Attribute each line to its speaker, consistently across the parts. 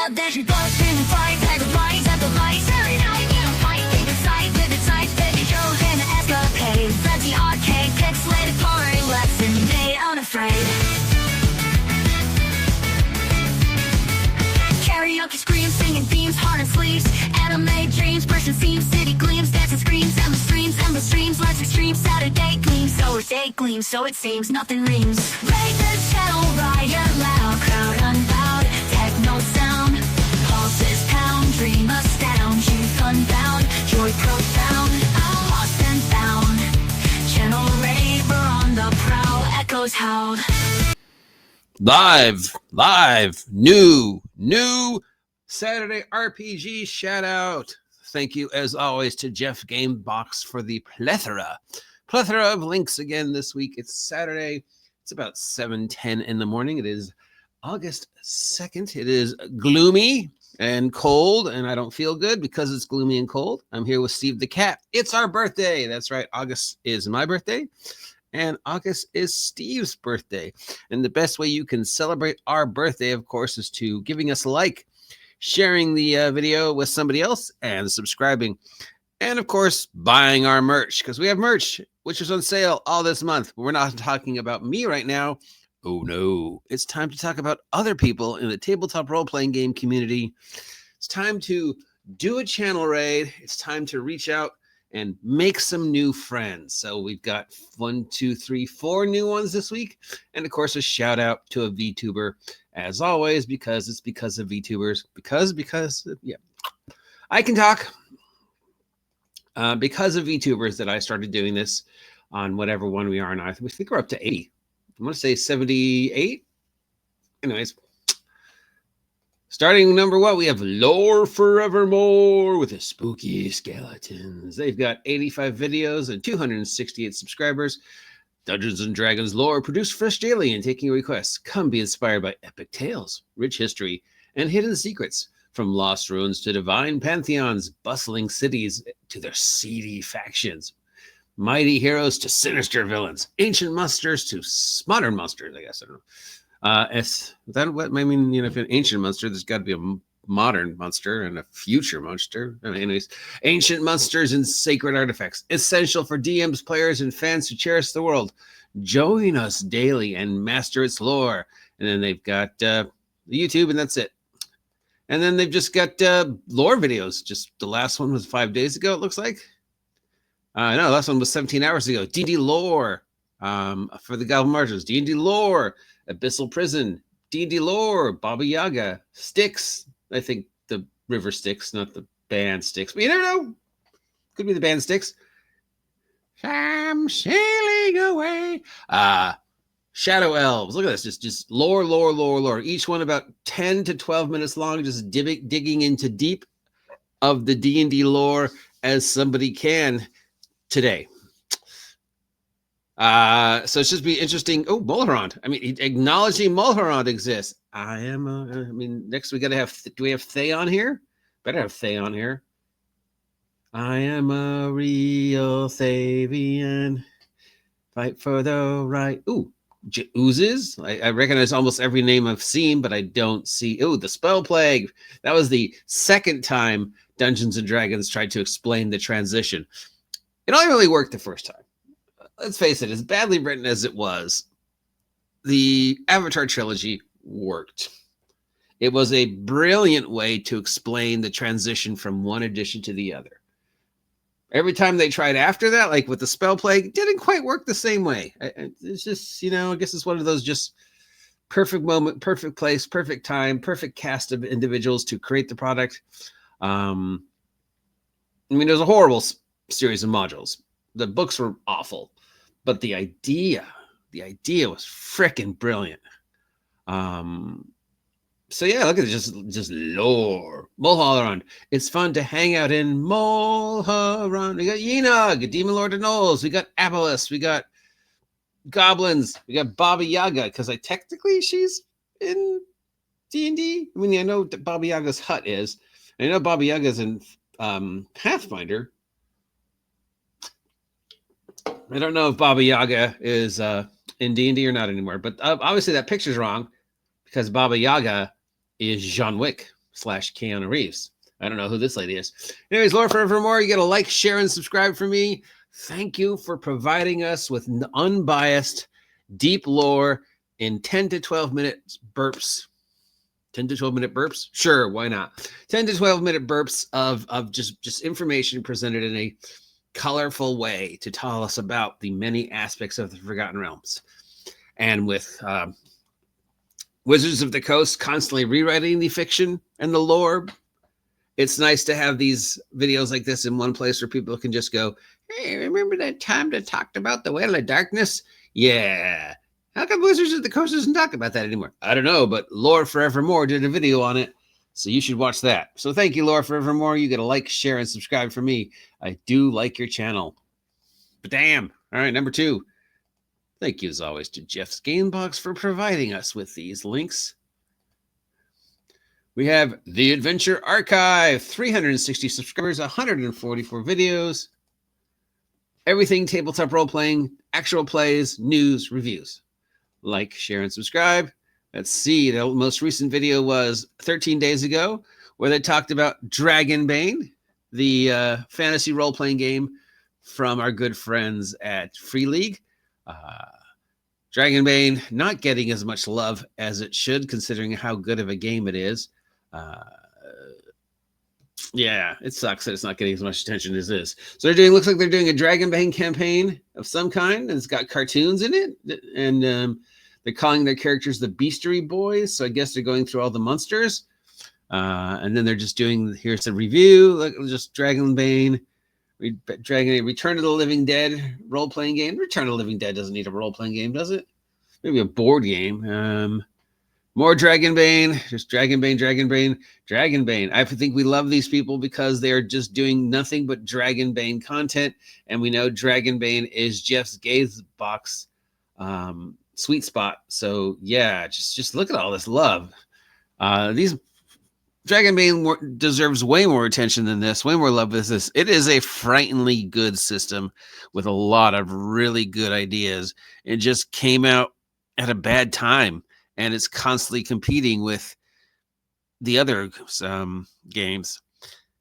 Speaker 1: out that you bust in the fight, tag the lights at the lights. Every night you don't fight, take a side with the sides, baby shows and the escapade. Fancy arcade, pixelated party lesson, they unafraid. Karaoke screams, singing themes, heart and sleeves. Anime dreams, brushing seams, city gleams, dancing screams, endless streams, less extreme. Saturday gleams, so our day gleams, so it seems nothing rings. Raise the channel, riot loud, crowd unbowed, techno sound, pulses pound, dream astound, youth unbound, joy profound, lost and found. Channel raver on the prowl, echoes howled.
Speaker 2: Live, new Saturday RPG Shoutout. Thank you, as always, to Jeff Gamebox for the plethora of links again this week. It's Saturday. It's about 7:10 in the morning. It is August 2nd. It is gloomy and cold, and I don't feel good because it's gloomy and cold. I'm here with Steve the Cat. It's our birthday. That's right. August is my birthday, and August is Steve's birthday. And the best way you can celebrate our birthday, of course, is to giving us a like, sharing the video with somebody else, and subscribing. And, of course, buying our merch, because we have merch, which is on sale all this month. We're not talking about me right now. Oh, no. It's time to talk about other people in the tabletop role-playing game community. It's time to do a channel raid. It's time to reach out and make some new friends. So we've got 1, 2, 3, 4 new ones this week. And, of course, a shout-out to a VTuber, as always, because it's because of VTubers. Yeah, I can talk. Because of VTubers that I started doing this on whatever one we are now. I think we're up to 80. I want to say 78. Anyways, starting number 1, we have Lore Forevermore with the spooky skeletons. They've got 85 videos and 268 subscribers. Dungeons and Dragons lore produced fresh daily and taking requests. Come be inspired by epic tales, rich history, and hidden secrets. From lost ruins to divine pantheons, bustling cities to their seedy factions, mighty heroes to sinister villains, ancient monsters to modern monsters, I guess. I don't know. Is that what I mean? You know, if an ancient monster, there's got to be a modern monster and a future monster. I mean, anyways, ancient monsters and sacred artifacts, essential for DMs, players, and fans who cherish the world. Join us daily and master its lore. And then they've got the YouTube, and that's it. And then they've just got lore videos. Just the last one was 5 days ago, it looks like. No, the last one was 17 hours ago. D&D lore for the Goblin Marches. D&D lore, Abyssal Prison. D&D lore, Baba Yaga. Styx. I think the river Styx, not the band Styx. But you never know. Could be the band Styx. I'm sailing away. Shadow Elves. Look at this. Just lore. Each one about 10 to 12 minutes long, just digging into deep of the D&D lore as somebody can today. So it's just be interesting. Oh, Mulhorand. I mean, acknowledging Mulhorand exists. Next we got to have, do we have Thay on here? Better have Thay on here. I am a real Thavian. Fight for the right. Ooh. Oozes. I recognize almost every name I've seen, but I don't see. Oh, the Spell Plague. That was the second time Dungeons and Dragons tried to explain the transition. It only really worked the first time. Let's face it, as badly written as it was, the Avatar trilogy worked. It was a brilliant way to explain the transition from one edition to the other. Every time they tried after that, like with the Spell Plague, it didn't quite work the same way. It's just, I guess it's one of those just perfect moment, perfect place, perfect time, perfect cast of individuals to create the product. There's a horrible series of modules. The books were awful, but the idea was freaking brilliant. So yeah, look at it, just lore. Mulholland. It's fun to hang out in Mulholland. We got Yenog, Demon Lord of Knolls. We got Abolus. We got goblins. We got Baba Yaga, because technically she's in D&D. I mean, I know Baba Yaga's hut is. I know Baba Yaga's in Pathfinder. I don't know if Baba Yaga is in D&D or not anymore, but obviously that picture's wrong because Baba Yaga is John Wick. Keanu Reeves. I don't know who this lady is. Anyways, Lore Forevermore, you got to like, share, and subscribe for me. Thank you for providing us with unbiased, deep lore in 10 to 12 minute burps. 10 to 12 minute burps? Sure, why not? 10 to 12 minute burps of just information presented in a colorful way to tell us about the many aspects of the Forgotten Realms. And with Wizards of the Coast constantly rewriting the fiction and the lore, it's nice to have these videos like this in one place where people can just go, hey, remember that time that talked about the Well of Darkness? Yeah. How come Wizards of the Coast doesn't talk about that anymore? I don't know, but Lore Forevermore did a video on it, so you should watch that. So thank you, Lore Forevermore. You got to like, share, and subscribe for me. I do like your channel. But damn. All right, number 2. Thank you, as always, to Jeff's Gamebox for providing us with these links. We have The Adventure Archive, 360 subscribers, 144 videos, everything tabletop role-playing, actual plays, news, reviews. Like, share, and subscribe. Let's see, the most recent video was 13 days ago, where they talked about Dragonbane, the fantasy role-playing game from our good friends at Free League. Dragonbane not getting as much love as it should, considering how good of a game it is. Yeah, it sucks that it's not getting as much attention as this. So looks like they're doing a Dragonbane campaign of some kind, and it's got cartoons in it, and they're calling their characters the Beastery Boys. So I guess they're going through all the monsters, and then they're just doing. Here's a review. Look, just Dragonbane, Return of the Living Dead role playing game. Return of the Living Dead doesn't need a role playing game, does it? Maybe a board game. More Dragonbane, just Dragonbane. I think we love these people because they're just doing nothing but Dragonbane content. And we know Dragonbane is Jeff's Gamebox sweet spot. So yeah, just look at all this love. These Dragonbane deserves way more attention than this, way more love than this. It is a frighteningly good system with a lot of really good ideas. It just came out at a bad time. And it's constantly competing with the other games.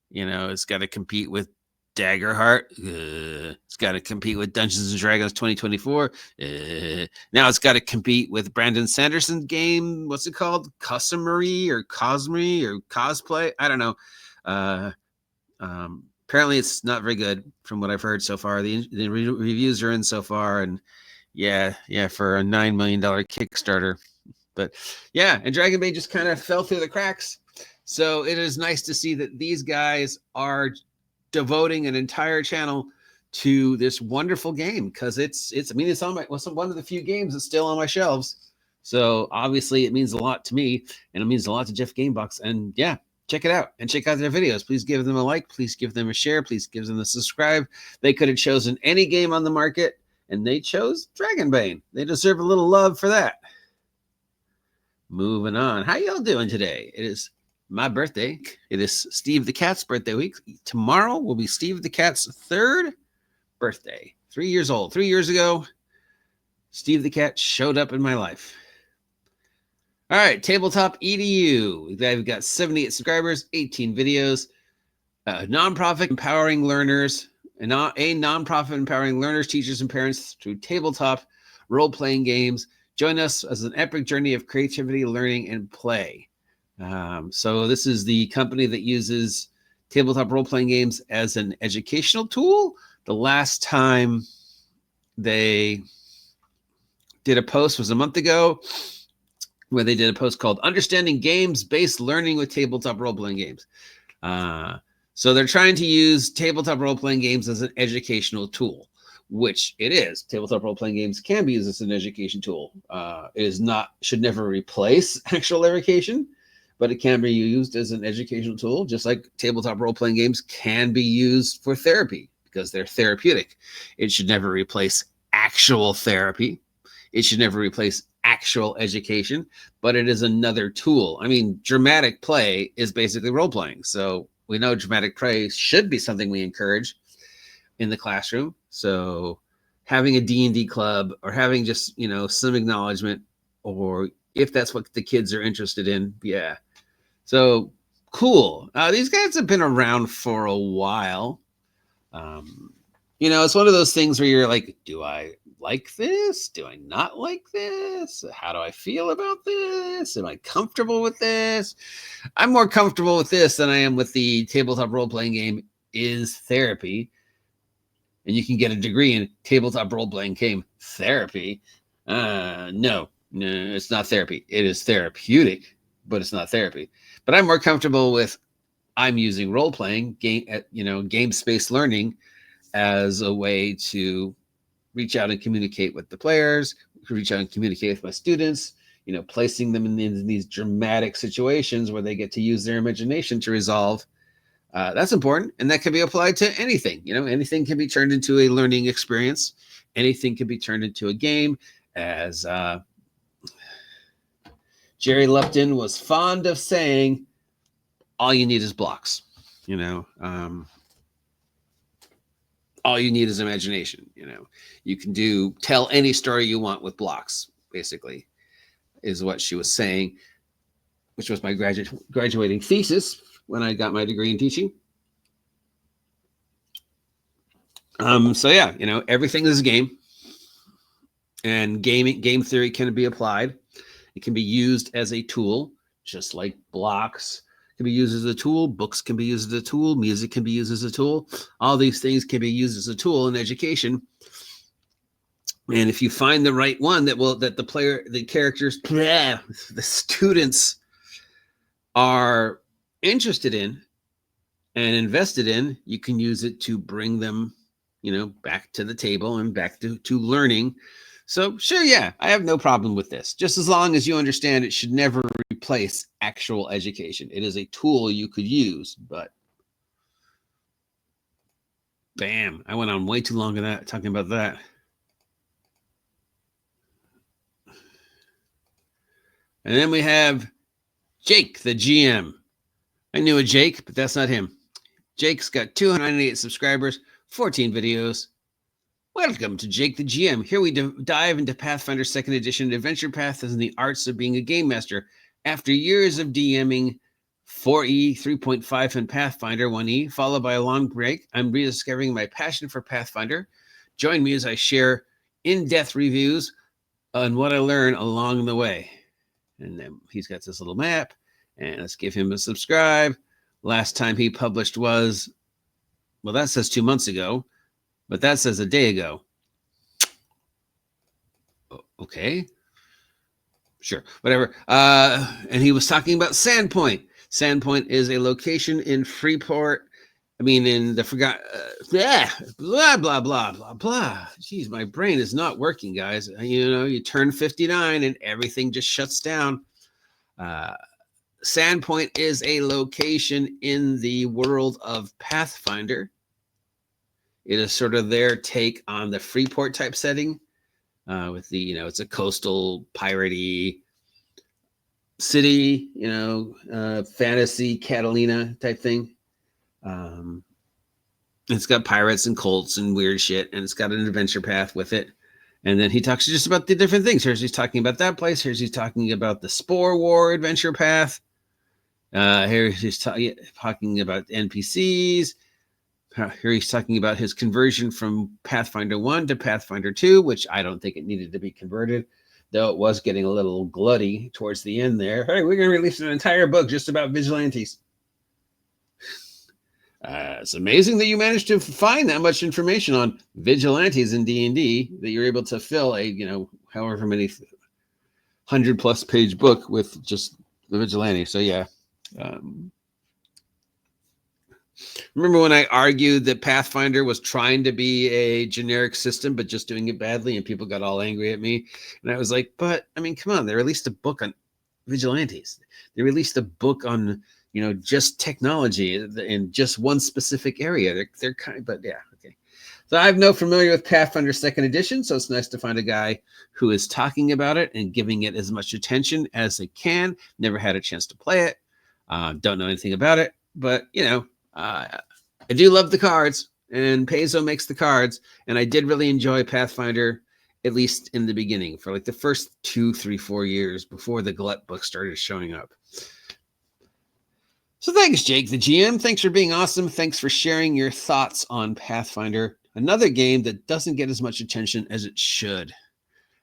Speaker 2: You know, it's got to compete with Daggerheart. It's got to compete with Dungeons and Dragons 2024. Now it's got to compete with Brandon Sanderson's game. What's it called? Cosplay or Cosplay? I don't know. Apparently it's not very good from what I've heard so far. The reviews are in so far. And yeah, for a $9 million Kickstarter. But yeah, and Dragonbane just kind of fell through the cracks. So it is nice to see that these guys are devoting an entire channel to this wonderful game, because it's on one of the few games that's still on my shelves. So obviously it means a lot to me, and it means a lot to Jeff Gamebox. And yeah, check it out and check out their videos. Please give them a like. Please give them a share. Please give them a subscribe. They could have chosen any game on the market, and they chose Dragonbane. They deserve a little love for that. Moving on. How y'all doing today? It is my birthday. It is Steve the Cat's birthday week. Tomorrow will be Steve the Cat's 3rd birthday. 3 years old. 3 years ago, Steve the Cat showed up in my life. All right, Tabletop EDU. We've got 78 subscribers, 18 videos. Nonprofit empowering learners. A nonprofit empowering learners, teachers, and parents through tabletop role-playing games. Join us as an epic journey of creativity, learning, and play. So this is the company that uses tabletop role-playing games as an educational tool. The last time they did a post was a month ago, where they did a post called Understanding Games-Based Learning with Tabletop Role-Playing Games. So they're trying to use tabletop role-playing games as an educational tool, which it is. Tabletop role-playing games can be used as an education tool. Should never replace actual education, but it can be used as an educational tool, just like tabletop role-playing games can be used for therapy because they're therapeutic. It should never replace actual therapy. It should never replace actual education, but it is another tool. I mean, dramatic play is basically role-playing. So we know dramatic play should be something we encourage in the classroom. So having a D&D club, or having just, some acknowledgement, or if that's what the kids are interested in. Yeah. So cool. These guys have been around for a while. It's one of those things where you're like, do I like this? Do I not like this? How do I feel about this? Am I comfortable with this? I'm more comfortable with this than I am with the tabletop role-playing game Is Therapy. And you can get a degree in tabletop role-playing game therapy. No, it's not therapy. It is therapeutic, but it's not therapy. But I'm more comfortable with I'm using role-playing game space learning as a way to reach out and communicate with the players, reach out and communicate with my students, placing them in these dramatic situations where they get to use their imagination to resolve. That's important. And that can be applied to anything. Anything can be turned into a learning experience. Anything can be turned into a game. As Jerry Lupton was fond of saying, all you need is blocks. All you need is imagination. You can tell any story you want with blocks, basically, is what she was saying, which was my graduating thesis when I got my degree in teaching. So yeah, everything is a game, and game theory can be applied. It can be used as a tool, just like blocks can be used as a tool. Books can be used as a tool. Music can be used as a tool. All these things can be used as a tool in education. And if you find the right one that the characters, the students are interested in and invested in, you can use it to bring them, back to the table and back to learning. So sure, yeah, I have no problem with this. Just as long as you understand it should never replace actual education. It is a tool you could use, but bam, I went on way too long talking about that. And then we have Jake, the GM. I knew a Jake, but that's not him. Jake's got 298 subscribers, 14 videos. Welcome to Jake the GM. Here we dive into Pathfinder 2nd Edition Adventure Path and the arts of being a game master. After years of DMing 4E, 3.5, and Pathfinder 1E, followed by a long break, I'm rediscovering my passion for Pathfinder. Join me as I share in-depth reviews on what I learn along the way. And then he's got this little map, and let's give him a subscribe. Last time he published was, well, that says 2 months ago, but that says a day ago. Okay. Sure, whatever. And he was talking about Sandpoint. Sandpoint is a location in Freeport. In the blah, blah, blah, blah, blah. Jeez, my brain is not working, guys. You turn 59 and everything just shuts down. Sandpoint is a location in the world of Pathfinder. It is sort of their take on the Freeport type setting. With the, it's a coastal piratey city, fantasy Catalina type thing. It's got pirates and cults and weird shit, and it's got an adventure path with it. And then he talks just about the different things. Here's talking about that place. Here's talking about the Spore War adventure path. Here's talking about NPCs. Here he's talking about his conversion from Pathfinder 1 to Pathfinder 2, which I don't think it needed to be converted, though it was getting a little glutty towards the end there. Hey, we're going to release an entire book just about Vigilantes. It's amazing that you managed to find that much information on Vigilantes in D&D, that you're able to fill a, however many 100+ page book with just the Vigilante. So yeah. Remember when I argued that Pathfinder was trying to be a generic system, but just doing it badly, and people got all angry at me? And I was like, but come on, they released a book on Vigilantes. They released a book on, just technology in just one specific area. They're kind of, but yeah, okay. So I have no familiar with Pathfinder 2nd Edition, so it's nice to find a guy who is talking about it and giving it as much attention as they can. Never had a chance to play it. Don't know anything about it, but I do love the cards, and Paizo makes the cards, and I did really enjoy Pathfinder, at least in the beginning, for like the first 2, 3, 4 years before the Glut book started showing up. So thanks, Jake, the GM. Thanks for being awesome. Thanks for sharing your thoughts on Pathfinder, another game that doesn't get as much attention as it should.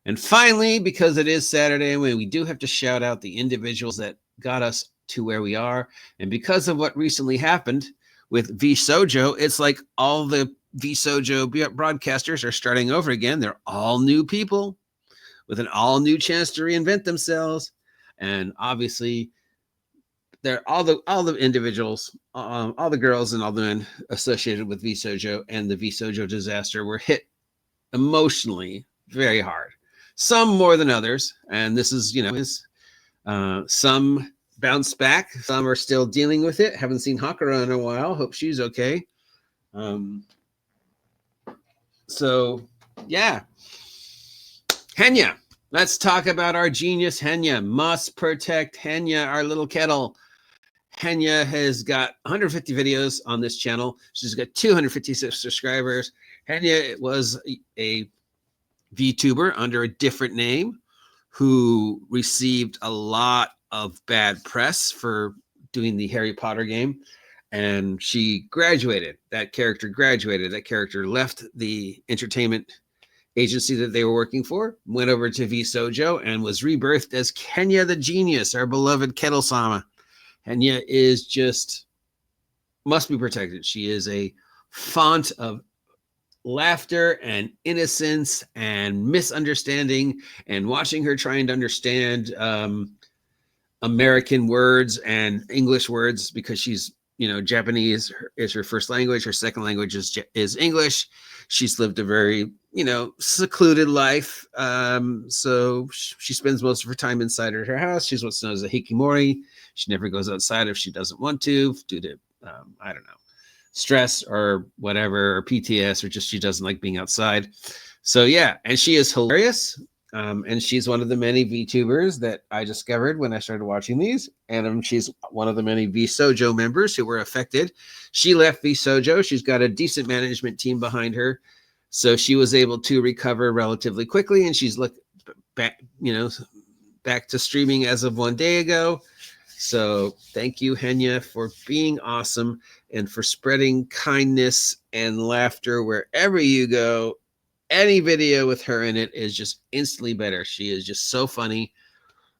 Speaker 2: And finally, because it is Saturday, we do have to shout out the individuals that got us to where we are. And because of what recently happened with VSojo, it's like all the VSojo broadcasters are starting over again. They're all new people with an all new chance to reinvent themselves. And obviously, they're all the individuals, all the girls and all the men associated with VSojo and the VSojo disaster were hit emotionally very hard. Some more than others, and this is, some bounced back. Some are still dealing with it. Haven't seen Hakura in a while. Hope she's okay. So, yeah. Henya. Let's talk about our genius, Henya. Must protect Henya, our little kettle. Henya has got 150 videos on this channel. She's got 256 subscribers. Henya was a VTuber under a different name who received a lot of bad press for doing the Harry Potter game. And she graduated. That character graduated. That character left the entertainment agency that they were working for, went over to VSojo, and was rebirthed as Henyathegenius, our beloved Kettle-sama. Henya is just, must be protected. She is a font of laughter and innocence and misunderstanding, and watching her trying to understand American words and English words, because she's, Japanese is her first language. Her second language is English. She's lived a very, secluded life. So she spends most of her time inside her house. She's what's known as a hikimori. She never goes outside if she doesn't want to, due to, stress or whatever, or PTS, or just she doesn't like being outside. So yeah, and she is hilarious. And she's one of the many VTubers that I discovered when I started watching these. And she's one of the many VSojo members who were affected. She left VSojo. She's got a decent management team behind her. So she was able to recover relatively quickly. And she's looked back, back to streaming as of 1 day ago. So thank you, Henya, for being awesome and for spreading kindness and laughter wherever you go. Any video with her in it is just instantly better. She is just so funny,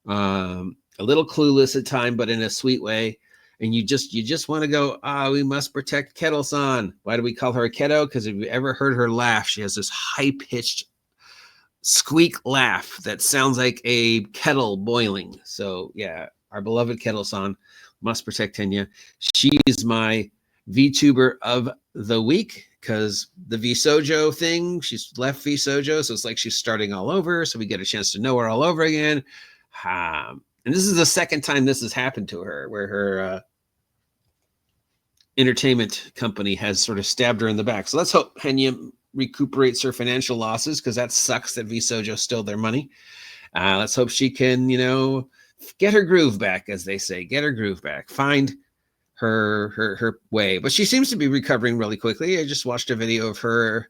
Speaker 2: a little clueless at times, but in a sweet way. And you just want to go, we must protect Kettle-san. Why do we call her a Ketto? Because if you ever heard her laugh, she has this high-pitched squeak laugh that sounds like a kettle boiling. So yeah, our beloved Kettle-san, must protect Henya. She is my VTuber of the week, because the VSojo thing, she's left VSojo, so it's like she's starting all over. So we get a chance to know her all over again. And this is the second time this has happened to her, where her entertainment company has sort of stabbed her in the back. So let's hope Henya recuperates her financial losses, because that sucks that VSojo stole their money. Let's hope she can, get her groove back, as they say. Get her groove back. Find her way. But she seems to be recovering really quickly. I just watched a video of her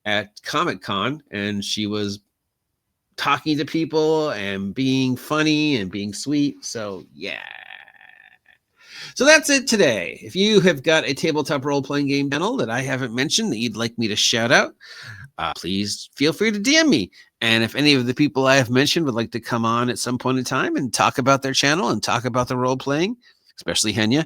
Speaker 2: at Comic-Con, and she was talking to people and being funny and being sweet. So yeah. So that's it today. If you have got a tabletop role-playing game channel that I haven't mentioned that you'd like me to shout out, please feel free to DM me. And if any of the people I have mentioned would like to come on at some point in time and talk about their channel and talk about the role-playing, especially Henya,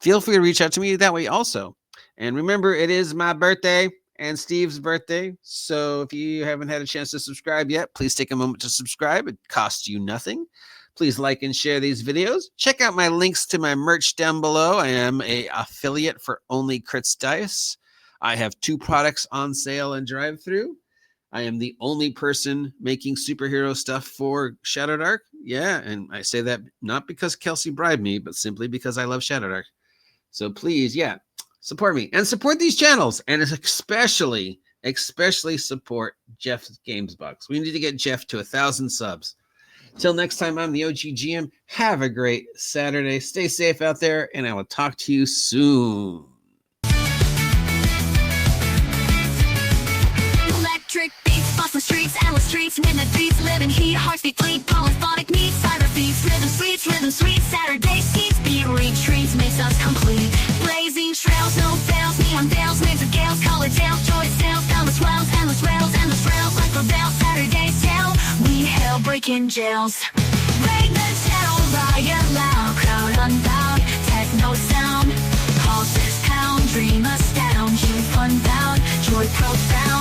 Speaker 2: feel free to reach out to me that way also. And remember, it is my birthday and Steve's birthday. So if you haven't had a chance to subscribe yet, please take a moment to subscribe. It costs you nothing. Please like and share these videos. Check out my links to my merch down below. I am an affiliate for Only Crits Dice. I have 2 products on sale and drive-through. I am the only person making superhero stuff for Shadowdark. Yeah, and I say that not because Kelsey bribed me, but simply because I love Shadowdark. So please, yeah, support me and support these channels, and especially support Jeff's Games Box. We need to get Jeff to 1,000 subs. Till next time, I'm the oggm. Have a great Saturday. Stay safe out there, and I will talk to you soon.
Speaker 1: Electric beats, bust the streets, endless streets, midnight beats, living heat, hearts beat, bleed, polyphonic needs, cyber beats, rhythm sweet, Saturday schemes, beat retreat. noise makes us complete. Blazing trails, no fails, neon veils, waves of gales, color tales, joy sails, endless rails, endless rails, like a veil, Saturday's tale. We hail breaking jails. Break the town, riot loud, crowd unbound, techno sound, pulses pound, dream astound, youth unbound, joy profound.